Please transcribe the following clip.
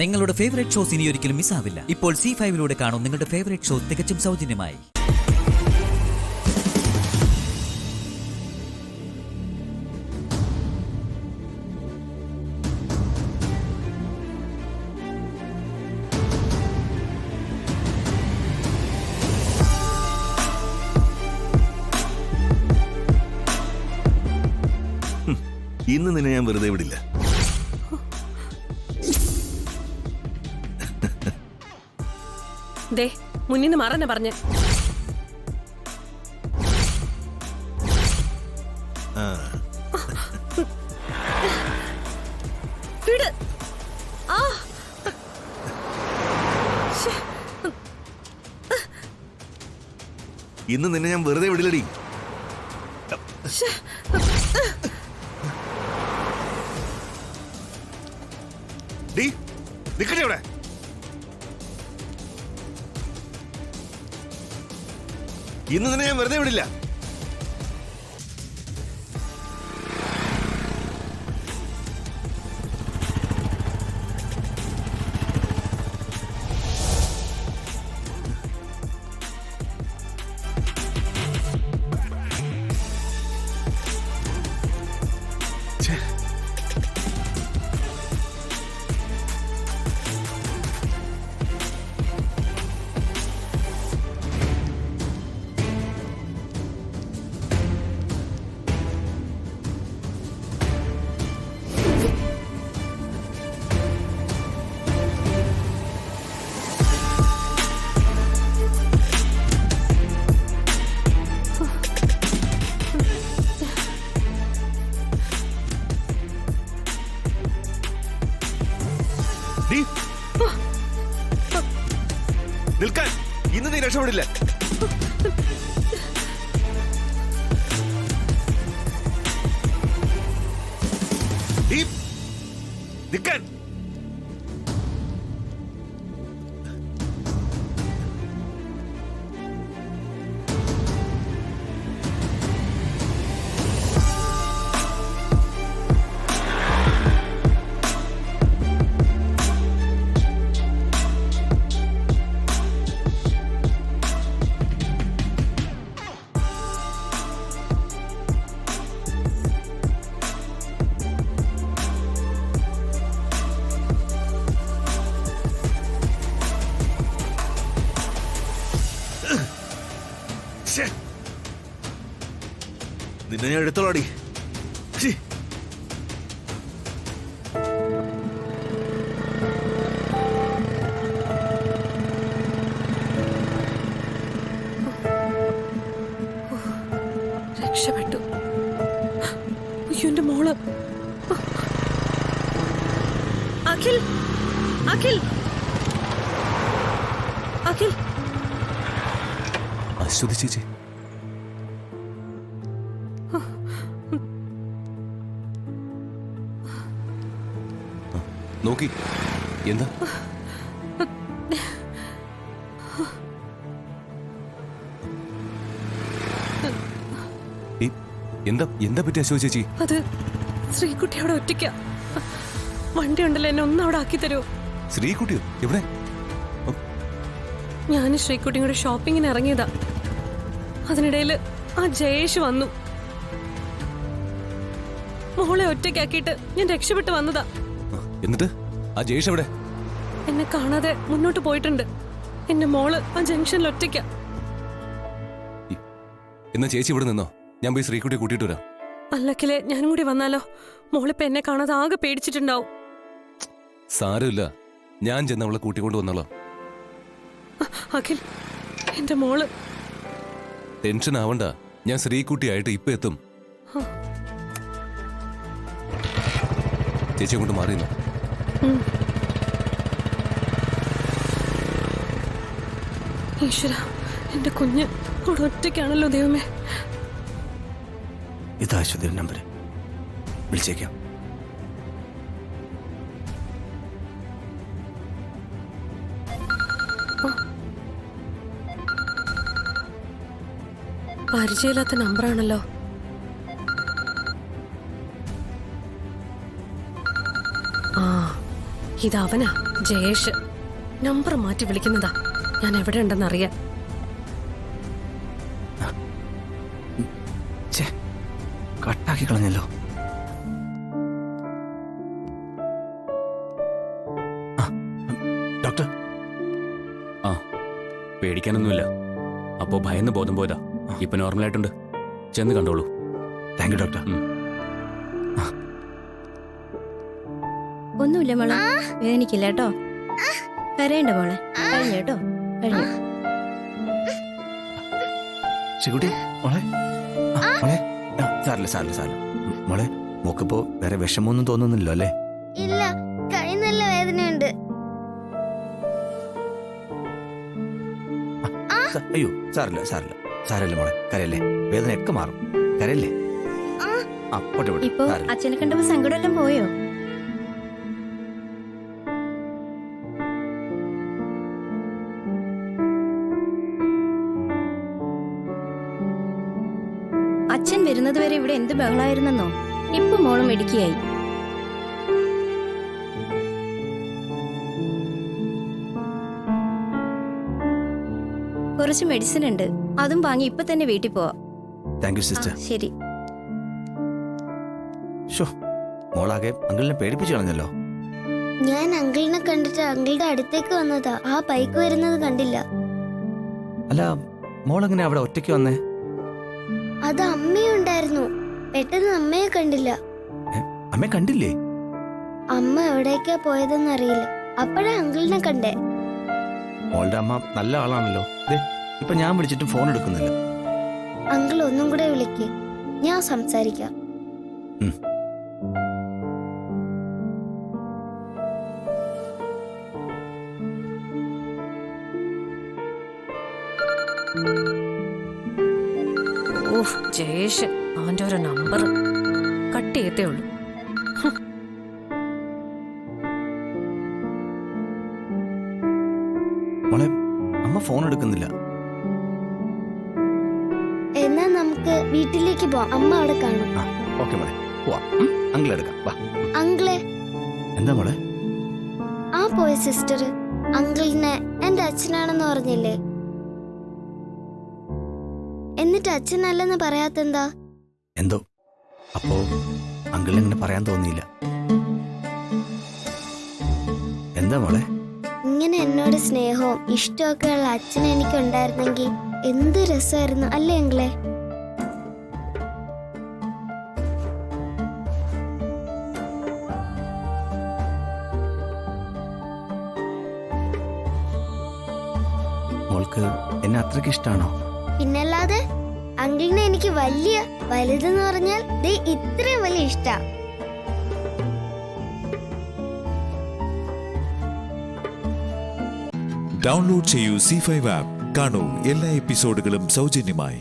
നിങ്ങളുടെ favourite shows ഇനി ഒരിക്കലും മിസ്സാവില്ല. ഇപ്പോൾ C5 കാണും നിങ്ങളുടെ ഫേവറേറ്റ് ഷോ തികച്ചും സൗജന്യമായി. ഇന്ന് നിന്നെ ഞാൻ വെറുതെ വിടില്ല. ദേ മുന്നിന്ന് മാറാനാ പറഞ്ഞേ. വിട്. ആ ഇന്ന് നിന്നെ ഞാൻ വെറുതെ വിടില്ലടി. നിക്കട്ടെ ഇവിടെ. ഇന്ന് നിന്നെ ഞാൻ വെറുതെ വിടില്ല. നിൽക്കാൻ. ഇന്ന് നീ രക്ഷപ്പെടില്ല. നിൽക്കാൻ. നിന്നെ ഞാൻ എടുത്തോളാടി. രക്ഷപ്പെട്ടു. അയ്യോ എന്റെ മോള്. അഖിൽ, അഖിൽ, അഖിൽ. അശ്വതി ചേച്ചി, നോക്കി എന്താ? എന്താ എന്താ പറ്റി അശ്വതി ചേച്ചി? അത് ശ്രീകുട്ടി അവിടെ ഒറ്റയ്ക്ക. വണ്ടി ഉണ്ടല്ലോ, എന്നെ ഒന്ന് അവിടെ ആക്കി തരുമോ? ശ്രീകുട്ടിയോ? എവിടെ? ഞാൻ ശ്രീകുട്ടിയും കൂടെ ഷോപ്പിങ്ങിന് ഇറങ്ങിയതാ. അതിനിടയില് ആ ജയേഷ് വന്നു. മോളെ ഒറ്റയ്ക്കാക്കിയിട്ട് ഞാൻ രക്ഷപ്പെട്ടു വന്നതാ. എന്നിട്ട് ആ ജയേഷ് എവിടെ? എന്നെ കാണാതെ മുന്നോട്ട് പോയിട്ടുണ്ട്. എന്റെ മോള് ആ ജംഗ്ഷനിൽ ഒറ്റയ്ക്ക. എന്നാ ചേച്ചി ഇവിടെ നിന്നോ, ഞാൻ പോയി ശ്രീകുട്ടിയെ കൂട്ടിയിട്ട് വരാം. അല്ലക്കിലെ ഞാനും കൂടി വന്നാലോ? മോളിപ്പോ എന്നെ കാണാതെ ആകെ പേടിച്ചിട്ടുണ്ടാവും. സാരമില്ല, ഞാൻ ചെന്ന് അവളെ കൂട്ടിക്കൊണ്ട് വന്നോളാം. അഖിൽ, എന്റെ മോള്. ടെൻഷൻ ആവണ്ട, ഞാൻ ശ്രീകുട്ടിയായിട്ട് ഇപ്പൊ എത്തും. ചേച്ചി കൊണ്ട് മാറിയെന്നോ? ഈശ്വര, എന്റെ കുഞ്ഞ് അവിടെ ഒറ്റയ്ക്കാണല്ലോ ദൈവമേ. ഇതാ അശ്വതി നമ്പർ, വിളിച്ചേക്കാം. പരിചയമില്ലാത്ത നമ്പറാണല്ലോ. ആ, ഇതവനാ ജയേഷ്. നമ്പർ മാറ്റി വിളിക്കുന്നതാ. ഞാൻ എവിടെ ഉണ്ടെന്നറിയാൻ. ഛേ, കട്ടാക്കി കളഞ്ഞല്ലോ. ഡോക്ടർ, പേടിക്കാനൊന്നുമില്ല. അപ്പോ ഭയന്ന് ബോധം പോയതാ. ഇപ്പൊ നോർമലായിട്ടുണ്ട്. ചെന്ന് കണ്ടോളൂ. Thank you doctor. ഒന്നുമില്ല മോളെ, വേദനിക്കില്ല കേട്ടോ. കരയണ്ട മോളെ. കഴിഞ്ഞു കേട്ടോ, കഴിഞ്ഞു. ശിക്കുട്ടി, മോളെ മോളെ, സാറില്ല സാറില്ല സാറില്ല മോളെ. മോക്കിപ്പോ വേറെ വിഷമൊന്നും തോന്നുന്നില്ലോ അല്ലേ? ഇല്ല, കൈ നല്ല വേദനയുണ്ട്. അയ്യോ, സാറില്ല സാറില്ല സാരല്ല മോളെ, കരയല്ലേ. വേദനയൊക്കെ മാറും, കരയല്ലേ. പോട്ടെ പോട്ടെ, ഇപ്പൊ സാരമില്ല. അച്ഛനെ കണ്ടപ്പോ സങ്കടമെല്ലാം പോയോ? അച്ഛൻ വരുന്നത് വരെ ഇവിടെ എന്ത് ബഹളായിരുന്നെന്നോ. ഇപ്പൊ മോളും മെഡിക്കയായി. കുറച്ച് മെഡിസിൻ ഉണ്ട്, അതും വാങ്ങി ഇപ്പൊ തന്നെ വീട്ടിൽ പോവാം. താങ്ക് യു ആ, സിസ്റ്റർ. ശരി. ഷോ, മോളാകെ അങ്കിളിനെ പേടിപ്പിച്ചു കളഞ്ഞല്ലോ. ഞാൻ അങ്കിളിനെ കണ്ടിട്ട് അങ്കിളുടെ അടുത്തേക്ക് വന്നതാ. ആ ബൈക്ക് വരുന്നത് കണ്ടില്ല. അല്ല, മോളെങ്ങനെ അവിടെ ഒറ്റയ്ക്ക് വന്നേ? അത് അമ്മയുണ്ടായിരുന്നു. പെട്ടെന്ന് അമ്മയെ കണ്ടില്ല. അമ്മ കണ്ടില്ലേ? അമ്മ എവിടേക്കാ പോയതെന്നറിയില്ല. അപ്പോഴാ അങ്കിളിനെ കണ്ടേ. മോളുടെ അമ്മ നല്ല ആളാണല്ലോ. ദേ, ഇപ്പൊ ഞാൻ വിളിച്ചിട്ട് ഫോൺ എടുക്കുന്നില്ല. അങ്കിൾ ഒന്നും കൂടെ വിളിക്ക്, ഞാൻ സംസാരിക്കാം. ഓഹ് ജയേഷ്, അവന്റെ ഒരു നമ്പർ കട്ട് ചെയ്യത്തേ ഉള്ളൂ. മോളെ, അമ്മ ഫോൺ എടുക്കുന്നില്ല. എന്നാ നമുക്ക് വീട്ടിലേക്ക് പോവാം. അമ്മ അവിടെ കാണും. ഓക്കെ മോളെ, പോവാ. അങ്കിൾ എടുക്കാം, വാ. അങ്കിളെ, എന്താ മോളെ? ആ പോയ സിസ്റ്റർ അങ്കിളിനെ എന്റെ അച്ഛനാണെന്ന് പറഞ്ഞില്ലേ? എന്നിട്ട് അച്ഛനല്ലെന്ന് പറയാത്തെന്താ? എന്തോ അപ്പോ അങ്കിളിന് ഇങ്ങനെ പറയാൻ തോന്നിയില്ല. എന്താ മോളെ? ഇങ്ങനെ എന്നോട് സ്നേഹവും ഇഷ്ടമൊക്കെ ഉള്ള അച്ഛൻ എനിക്കുണ്ടായിരുന്നെങ്കിൽ എന്ത് രസമായിരുന്നു അല്ലേ അങ്കിളെ? മോൾക്ക് എന്നെ അത്രയ്ക്ക് ഇഷ്ടാണോ? പിന്നല്ലാതെ, അങ്കിളിനെ എനിക്ക് വലുതെന്ന് പറഞ്ഞാൽ ദേ ഇത്രയും വലിയ ഇഷ്ടാ. ഡൗൺലോഡ് ചെയ്യൂ C5 ആപ്പ്. കാണൂ എല്ലാ എപ്പിസോഡുകളും സൗജന്യമായി.